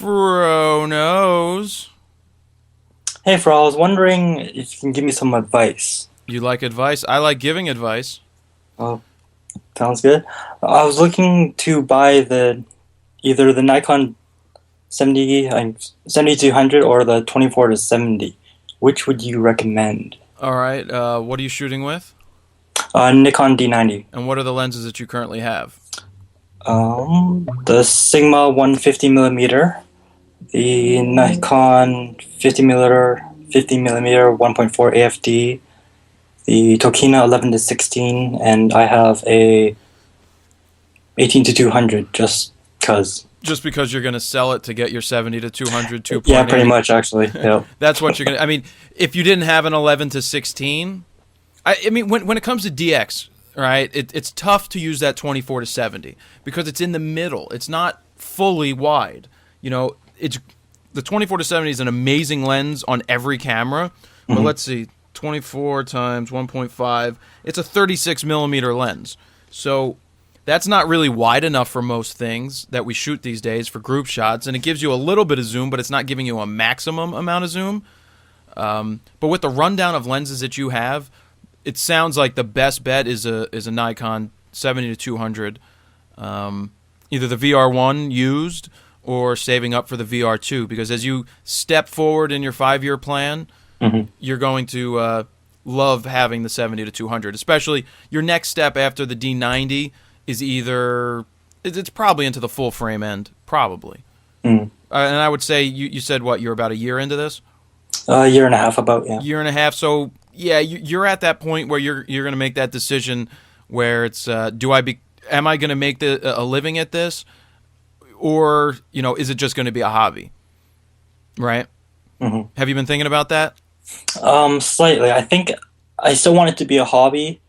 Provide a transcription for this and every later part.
Fro knows. Hey, Fro, I was wondering if you can give me some advice. You like advice? I like giving advice. Oh, sounds good. I was looking to buy either the Nikon 7200 or the 24 to 70. Which would you recommend? All right. What are you shooting with? Nikon D90. And what are the lenses that you currently have? The Sigma 150 millimeter, the Nikon 50 millimeter 1.4 AFD, the Tokina 11 to 16, and I have a 18 to 200 just cause. Just because you're going to sell it to get your 70 to 200 2.8? Yeah, pretty much actually. Yeah. That's what you're going to. I mean, if you didn't have an 11 to 16, I mean, when it comes to DX, right, it's tough to use that 24 to 70 because it's in the middle. It's not fully wide. You know, it's the 24 to 70 is an amazing lens on every camera, but let's see, 24 times 1.5, it's a 36 millimeter lens. So that's not really wide enough for most things that we shoot these days for group shots, and it gives you a little bit of zoom, but it's not giving you a maximum amount of zoom. But with the rundown of lenses that you have, it sounds like the best bet is a Nikon 70 to 200, either the VR1 used or saving up for the VR2, because as you step forward in your 5-year plan, you're going to love having the 70 to 200, especially your next step after the D90 is it's probably into the full frame end, probably. And I would say you said what, you're about a year into this? A year and a half about, yeah. Year and a half, so yeah, you're at that point where you're going to make that decision where it's am I going to make a living at this, or is it just going to be a hobby, right? Have you been thinking about that? Slightly. I think I still want it to be a hobby,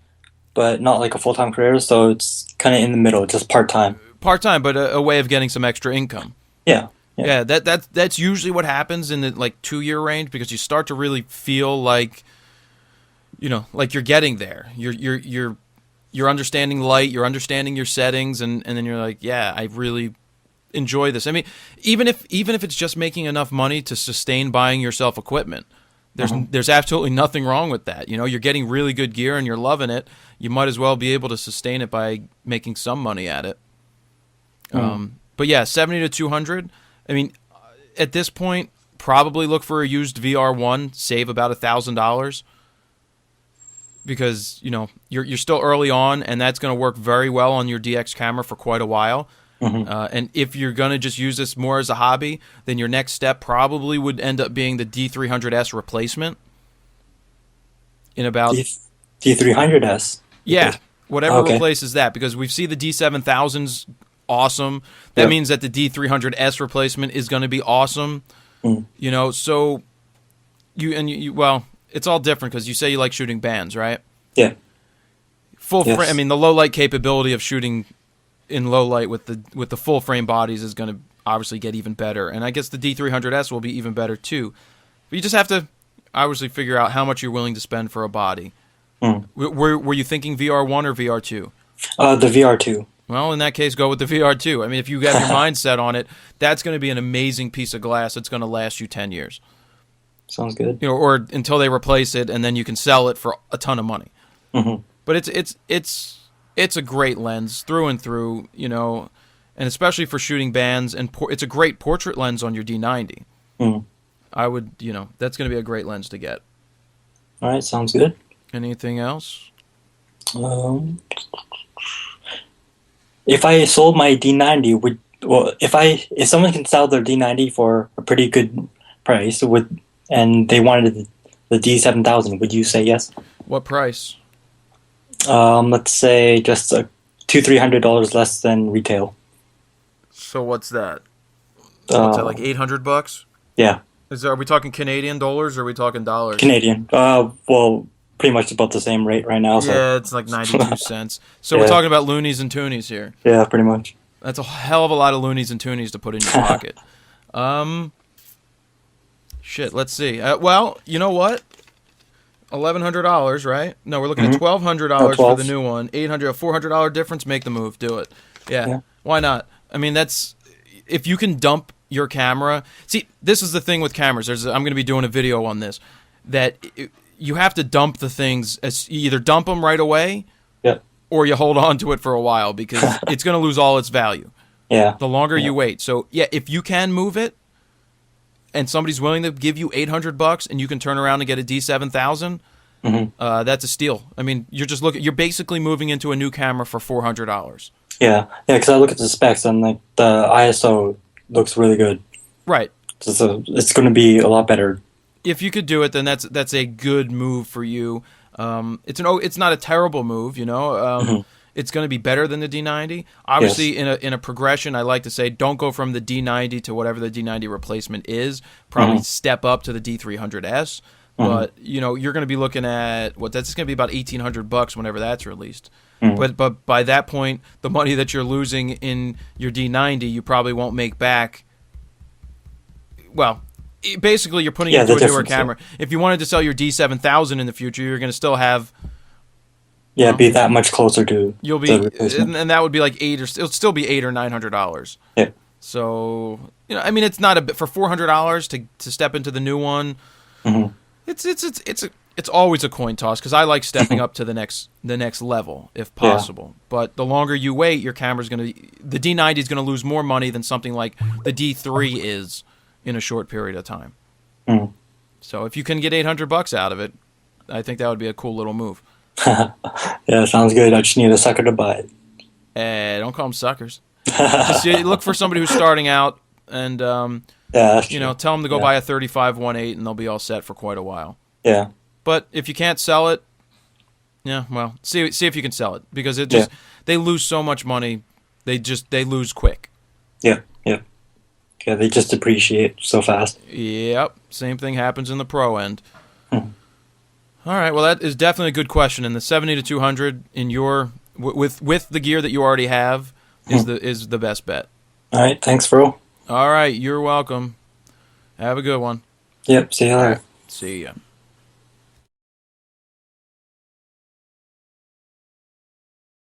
but not like a full-time career, so it's kind of in the middle, just part-time. Part-time, but a way of getting some extra income. Yeah. Yeah, that's usually what happens in the 2-year range, because you start to really feel like like you're getting there. You're understanding light, you're understanding your settings, and then you're like, yeah, I really enjoy this. I mean, even if it's just making enough money to sustain buying yourself equipment, there's absolutely nothing wrong with that. You're getting really good gear and you're loving it. You might as well be able to sustain it by making some money at it. But yeah, 70 to 200. I mean, at this point, probably look for a used VR1, save about $1,000. Because you're still early on, and that's going to work very well on your DX camera for quite a while. And if you're going to just use this more as a hobby, then your next step probably would end up being the D300S replacement. In about D300S. Yeah, whatever replaces that, because we've seen the D7000s awesome. That means that the D300S replacement is going to be awesome. So well, it's all different because you say you like shooting bands, right? Yeah. Full frame. I mean, the low light capability of shooting in low light with the full frame bodies is going to obviously get even better, and I guess the D300S will be even better too. But you just have to obviously figure out how much you're willing to spend for a body. Were you thinking VR1 or VR2? The VR2. Well, in that case, go with the VR2. I mean, if you have your mind set on it, that's going to be an amazing piece of glass that's going to last you 10 years. Sounds good. Or until they replace it, and then you can sell it for a ton of money. But it's a great lens through and through, and especially for shooting bands, and it's a great portrait lens on your D90. I would, that's going to be a great lens to get. All right, sounds good. Anything else? If I sold my D90, if someone can sell their D90 for a pretty good price, and they wanted the D7000, would you say yes? What price? Let's say just $200-300 less than retail. So what's that? What's that, like $800? Yeah. Are we talking Canadian dollars or are we talking dollars? Canadian. Well, pretty much about the same rate right now. So. Yeah, it's like 92 cents. So we're talking about loonies and toonies here. Yeah, pretty much. That's a hell of a lot of loonies and toonies to put in your pocket. Shit, let's see. Well, you know what? $1,100, right? No, we're looking at $1,200 for the new one. $800, a $400 difference. Make the move. Do it. Yeah. Why not? I mean, if you can dump your camera. See, this is the thing with cameras. I'm going to be doing a video on this. You have to dump the things. You either dump them right away, or you hold on to it for a while because it's going to lose all its value. Yeah. The longer you wait. So yeah, if you can move it, and somebody's willing to give you $800, and you can turn around and get a D7000, that's a steal. I mean, you're basically moving into a new camera for $400. Yeah, because I look at the specs and like the ISO looks really good. Right. So it's going to be a lot better. If you could do it, then that's a good move for you. It's not a terrible move, you know. It's going to be better than the D90. Obviously, in a progression, I like to say don't go from the D90 to whatever the D90 replacement is. Probably step up to the D300S. But you know, you're going to be looking at that's going to be about $1,800 whenever that's released. But by that point, the money that you're losing in your D90, you probably won't make back. Well, basically, you're putting it into a newer camera. If you wanted to sell your D7000 in the future, you're going to still have. Be that much closer to. You'll be, and that would be like it'll still be $800 or $900. Yeah. So you know, I mean, it's not for $400 to step into the new one. It's always a coin toss because I like stepping up to the next level if possible. But the longer you wait, your camera's the D90 is gonna lose more money than something like the D3 is in a short period of time. So if you can get $800 out of it, I think that would be a cool little move. Yeah, sounds good. I just need a sucker to buy it. Don't call them suckers. Just look for somebody who's starting out and tell them to go buy a 35-1.8 and they'll be all set for quite a while. Yeah. But if you can't sell it, see if you can sell it because they lose so much money, they lose quick. Yeah, they just depreciate so fast. Yep, same thing happens in the pro end. All right, well that is definitely a good question. And the 70 to 200 in your with the gear that you already have is the best bet. All right, thanks, bro. All right, you're welcome. Have a good one. Yep, see you later. See ya.